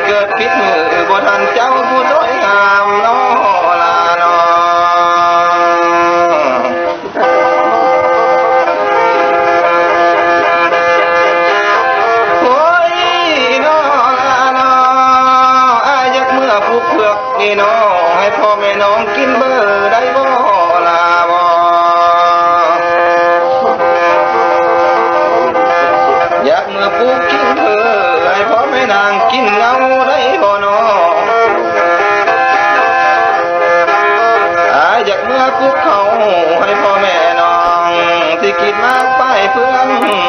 เกิดผิดมือบ่ทันเจ้าผู้สวยงามน้อลาน้อโอ้ยน้อลาน้ออายักเมื่อผู้เผือกนี่น้อให้พ่อแม่น้องกินเบอร์ได้บ่ลาบ่อยากเมื่อผู้กินเบอร์ให้พ่อแม่นางกินเงาได้บ่น้ออยากเมื่อคุกเขาให้พ่อแม่น้องที่คิดมากไปเพื่อนนี่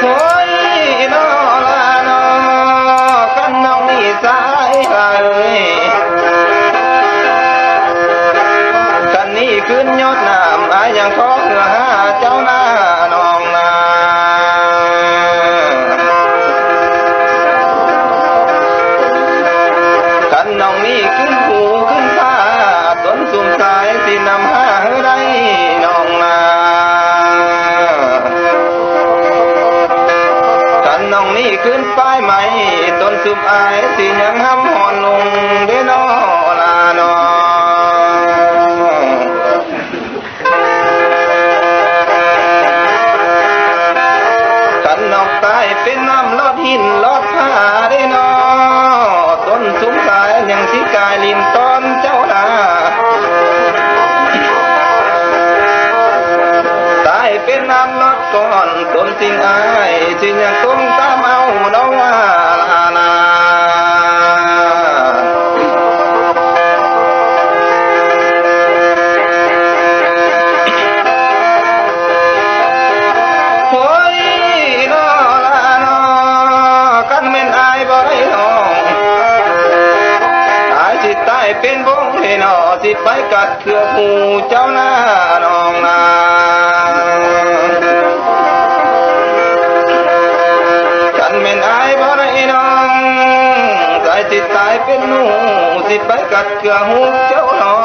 โอ้ยน้อละน้อกันน้องนี่สายเลยกันนี่ขึ้นยอดน้ำอายังขอเหือหาเจ้าหน้าน้องนากันน้องนี่ขึ้นผูขึ้นผ้าต้นสุมสายที่นำหาได้น้องนากันน้องนี่ขึ้นป้ายไหมต้นสุมอายที่ยังห้ำหอนลงได้น้อลาน้อน้องตายเป็นน้ำลอดหินลอดผ้าได้นอต้นสุมสายยังสิกายลินตอนเจ้านาตายเป็นน้ำลอดก่อนต้นสิ่งอายสิยังคงตามเอาน้องว่าลานาเป็นวงให้นอสิไปกัดเกือบหูเจ้าหน้าน้องนากันเป็นอายบ่ได้น้องใจสิตายเป็นหนูสิไปกัดเกือบหูเจ้าน้อ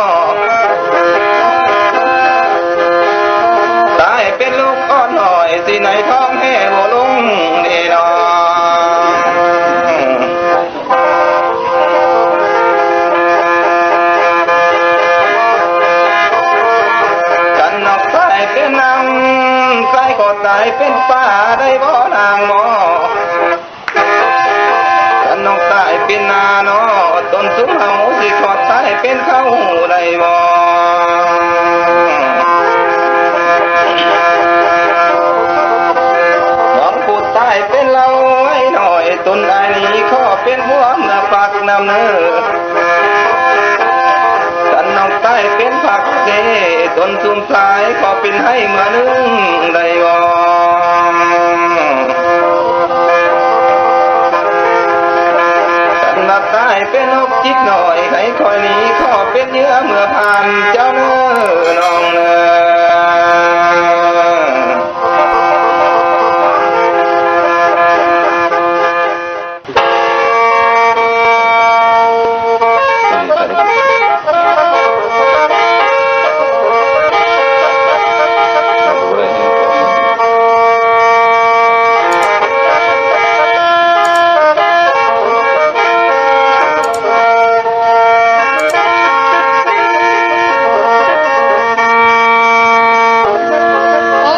ตายเป็นลูกอ่อนหน่อยสิในท้องแห่บ่ลงเด้น้อเป็นนางใส่ก็ตายเป็นป่าได้บ่นางหมอถ้าน้องตายเป็นนาเนาะต้นสุมเฮาสิขอตายเป็นเขาได้บ่น้องพูดตายเป็นเราไว้หน่อยต้นได้นี้ขอเป็นหัวเมื่อปากน้ำเนื้อน้องตายเป็นผักเกต้นสุมสายขอเป็นให้เมื่อนึงได้บ่น้องตายเป็นนกจิตหน่อยให้คอยนี้ขอเป็นเยื่อเมื่อผ่านเจ้าเนื้อน้องเนื้อโอ้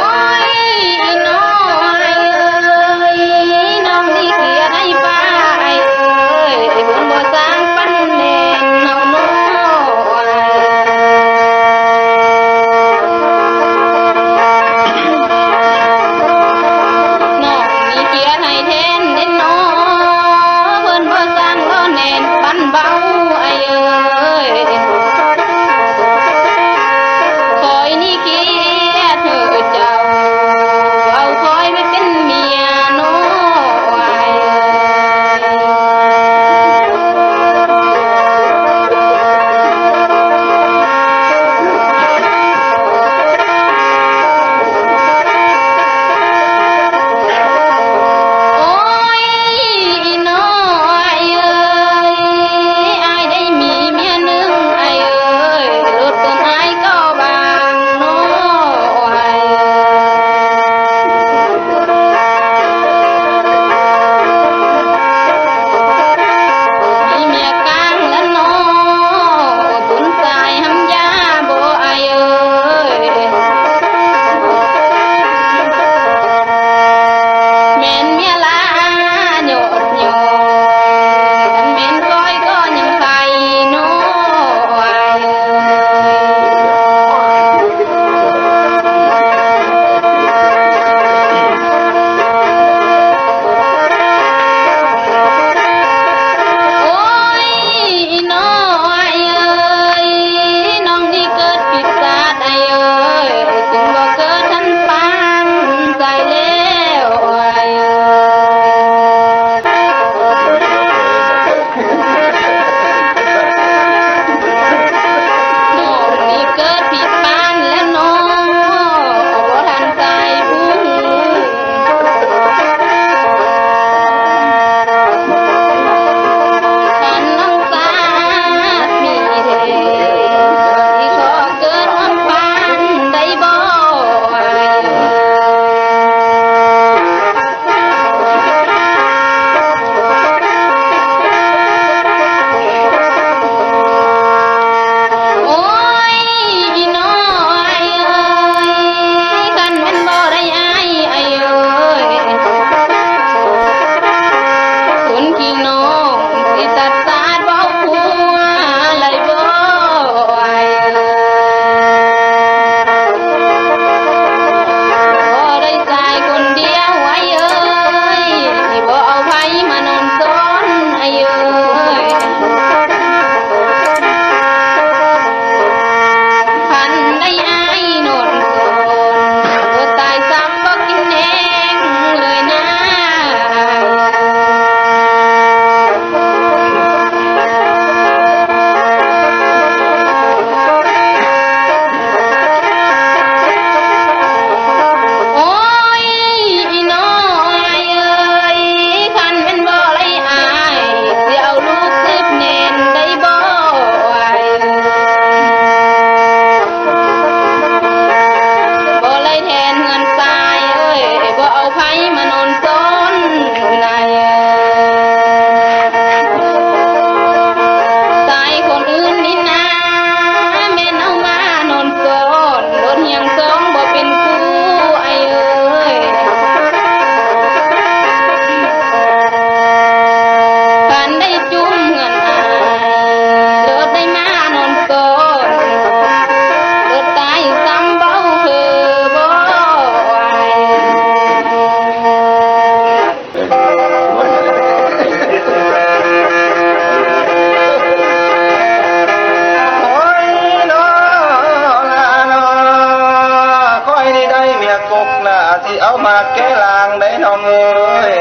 ากแก้ลางได้น้องเอ้ย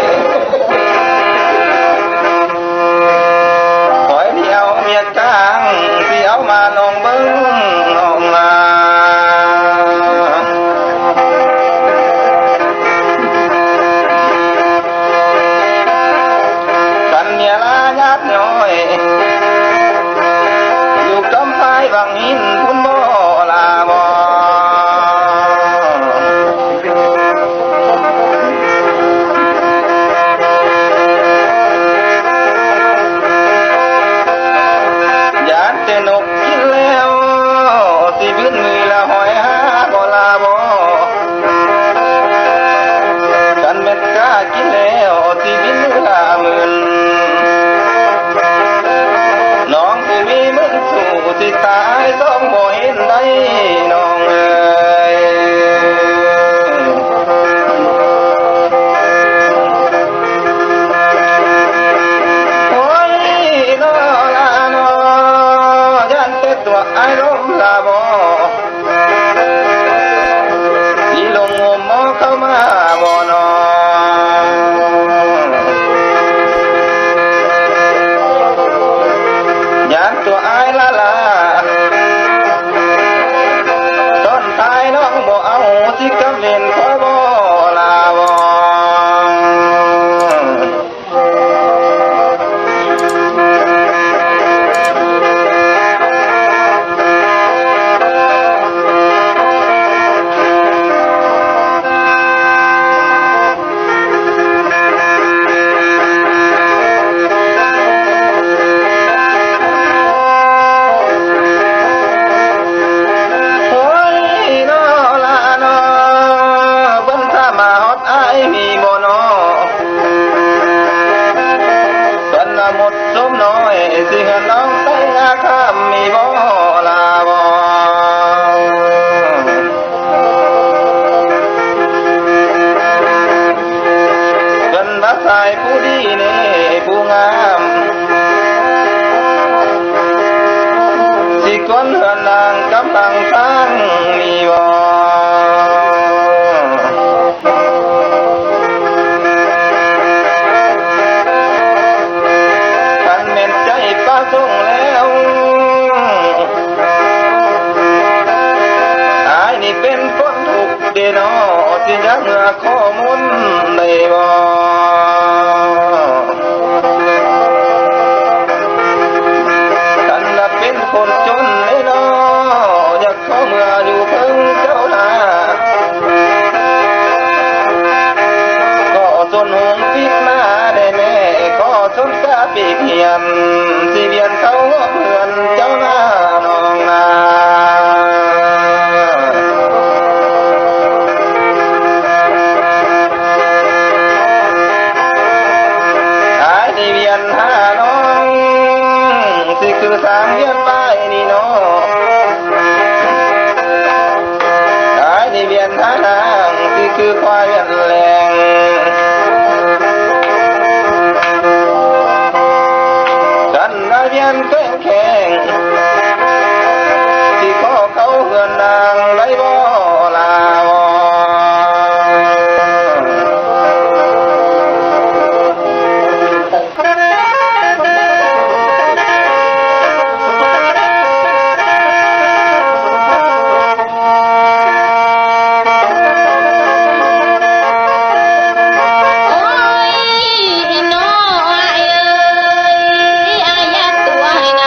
ขอยเดียวเมียกลางที่เอามาน้องเบิ้งน้องลากันเมียลาญาติน้อยอยู่กำไฟบางหินพุ่นบ่ลาบ่ยานเตนกกินแล้วสิบินมือละหอยหาบ่ลาบ่กันเม็ดกากินแล้วสิบินมือละหมื่นน้องสิมีมึงสู่สิตายต้องบ่เห็นได้น้องเอ้ยโอ้ยน้อลาน้อยันแต่ตัวไอ้ลมลาบ่ที่ลงงมมอเข้ามาบ่น้อยานตัวไอ้ละลาต้นตายน้องบ่เอาสิกับเล่นขอบ่ลาบ่โอ้ยน้อลาน้อเบิ่งถ้ามาฮอดอ้ายมีบ่น้อเพิ่นน่ะหมดสมน้อยสิเห็นน้องไปงาข้ามมีบ่ลาบ่เพิ่นว่าสายผู้ดีนี่ผู้งามสิคนเฮือนนางกำลังสร้างมีบ่คันแม่นใจประสงค์แล้วอายนี่เป็นคนทุกข์เด้อน้อสิยักเมื่อข้อมูลได้บ่กันน่ะเป็นคนจนเลยน้ออยากขอเมื่ออยู่เพิ่งเจ้าหน้าก็สนหงปิดหน้าได้แม่ก็สนตาปีกเหียนสิเวียนเขาเพื่อนเจ้าหน้าน้องนาอายสิเวียนหาน้องสิคือสางเวียนไปนี่น้องอายสิเวียนหานางสิคือควายเวียนแรงกันน่ะเวียนแข็งแข็งสิขอเขาเพื่อนนางไรบ่ลาบ่โอ้ยน้ออายเอ้ยอายัดตัวให้นา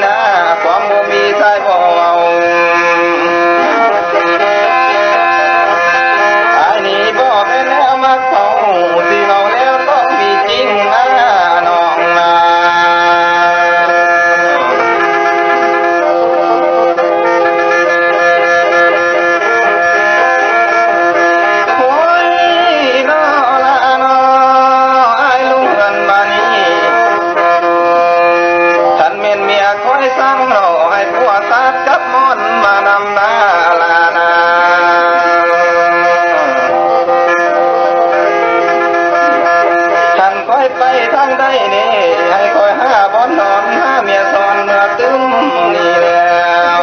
นะความบ่มีสายบ่เอาอันนี้บ่เป็นแนวมักเผาที่เอาแล้วต้องมีจริงนะน้องนาโอ้ยน้อละน้อไอ้ลุงกันบานี้ฉันเมียนเมียคอยสั่งรอให้ผัวสัดกับมอนมานำหน้าลานา ฉันคอยไปทางใดนี่ให้คอยหาบอนนอนหาเมียซ้อนเมื่อตึมนี่แล้ว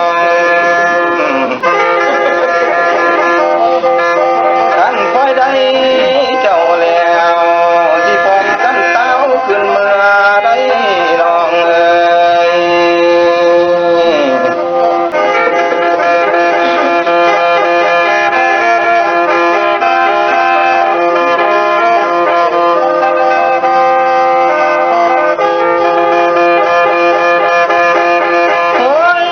ฉันคอยได้เจ้าแล้วที่พร้อมกันเต้าขึ้นเมื่อได้น้องเอ๋ย โอ้ย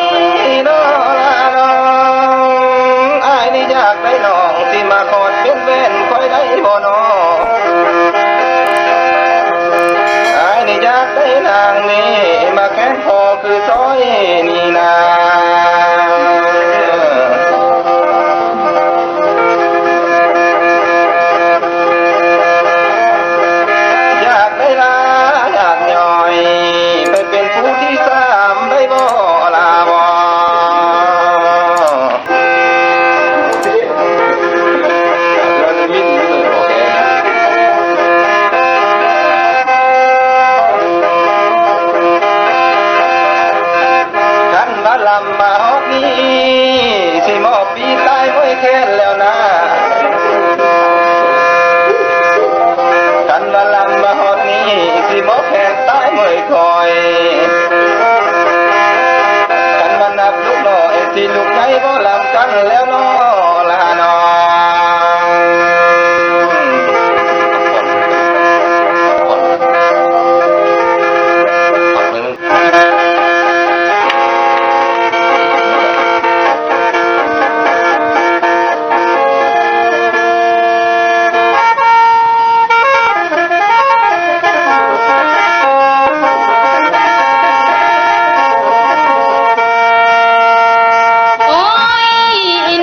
น้อละน้องอ้ายนี่อยากได้น้องที่มาขอดเป็นแฟนคอยได้บ่น้ออ้ายนี่อยากได้นางนี่มาแค้นพอคือซอยนี่นาอยากได้ลาอยากย่อยไปเป็นผู้ที่สามได้บ่ลาบ่ ฉันมาลำมาฮอกนี้สิมอบปีตายไม่แค้นแล้วนะฉันมาลำมาฮอกนี้สิมอบแค้นตายไม่คอยฉันมานับลูกน้อยที่ลูกไหนบ่ลำกันแล้วน้อละน้องโอ้ย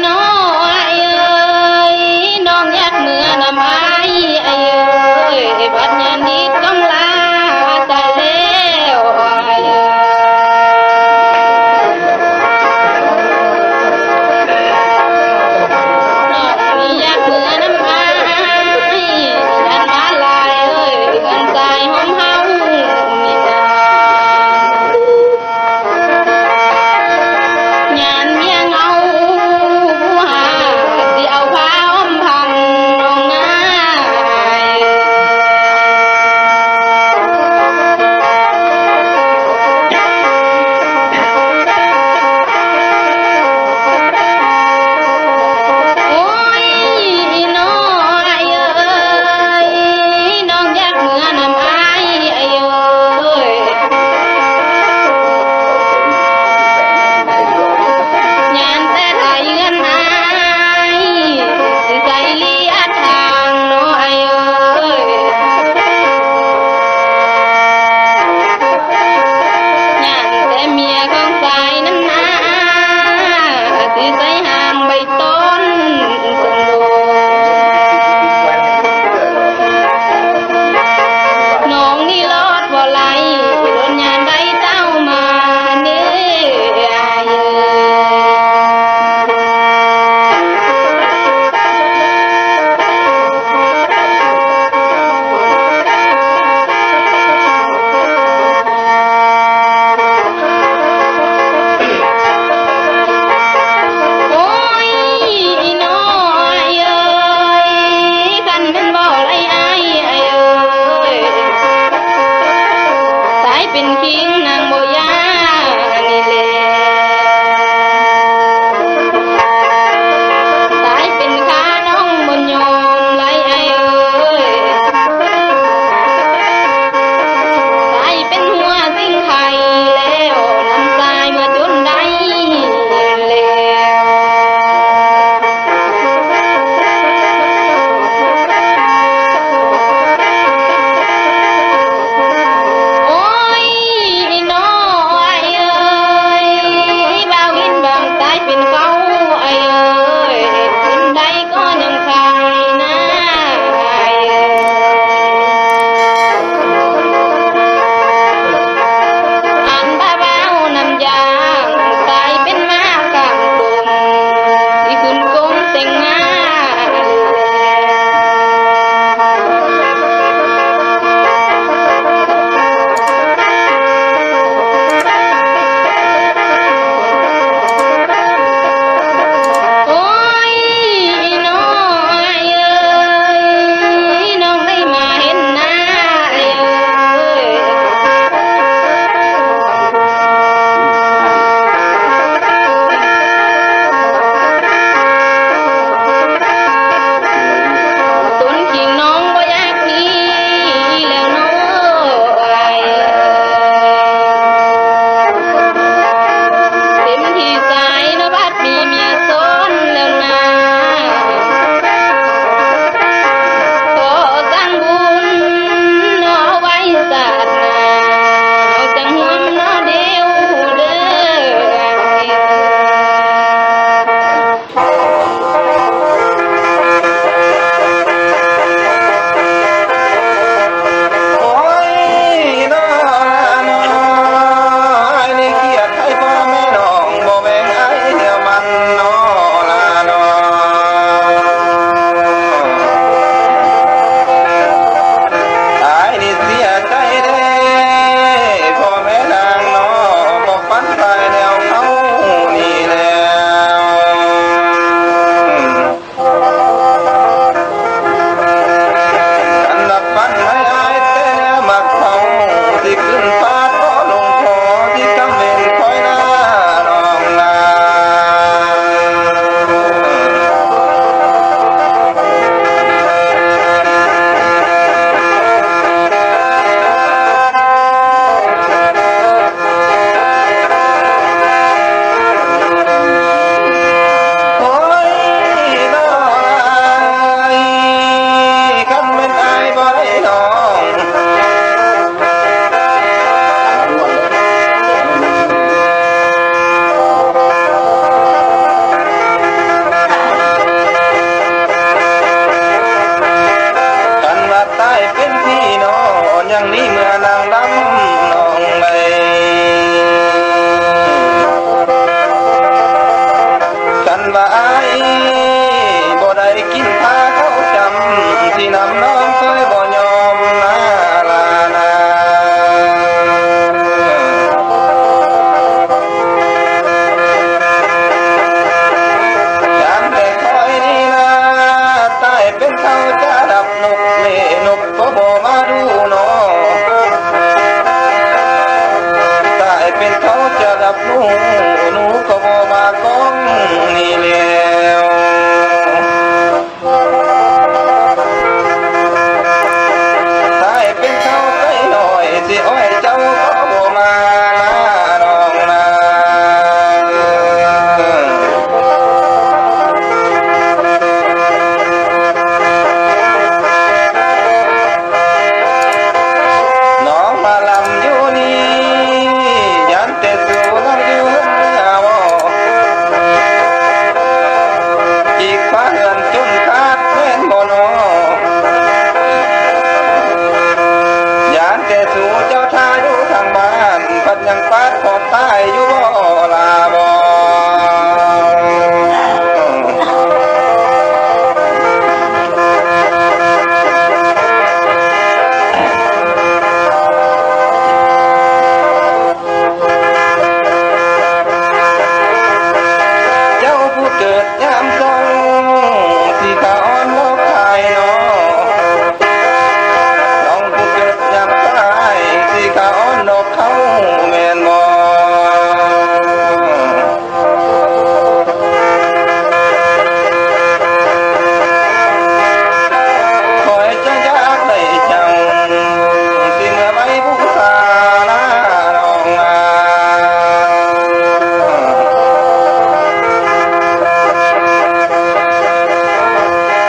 รับหนูก็บ่มากองนี่แล้วถ้าให้เป็นเขาใกล้หน่อยสิอ้อยเจ้าก็บ่มาน้องนา น้องมาลำอยู่นี่ยันแต่สู่ลำอยู่เมื่อบ่อีกฟ้าเหือนจนขาดแม่นบ่นอยันแต่สู่เจ้าท่าอยู่ทางบ้านพัดยังปาดขอบตายอยู่บ่ลาบ่ เจ้าผู้เกิดยามทรงสีขาวอ่อนโลกไทยเนาะน้องผู้เกิดยามตายสีขาวอ่อนดอกเขาแม่นบ่คอยจะอยากได้เจ้าสิเมื่อไว้บูชาน้องนา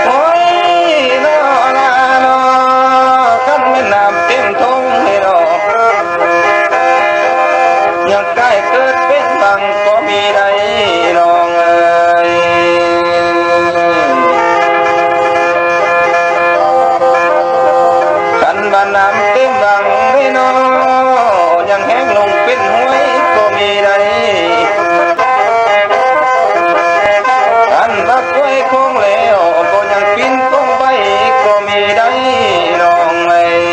โอ้ยน้อลาน้อคันแม่น้ำเต็มทงให้น้อยังใกล้เกิดเป็นบังก็มีได้น้องเอ้ยคันบ้านน้ำเต็มบังให้น้อยังแห้งลงเป็นห้วยก็มีได้คันบักไว้คงแล้วก็ยังปินคงไปก็มีได้น้องเอ้ย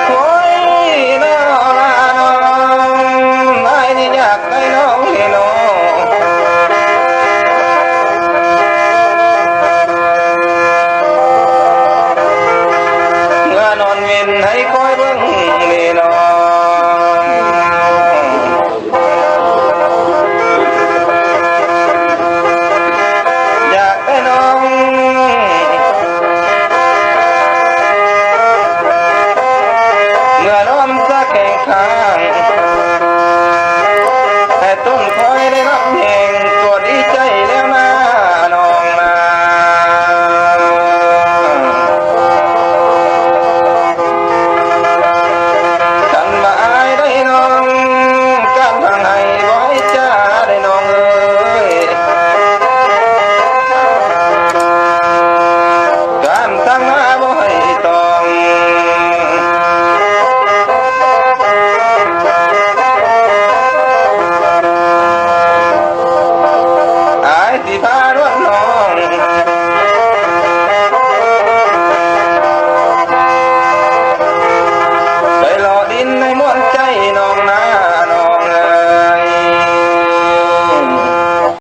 โอ้ยน้อลาน้องไอ้นี่อยากได้น้องให้น้องเมื่อนอนเว้นให้คอยเบิ่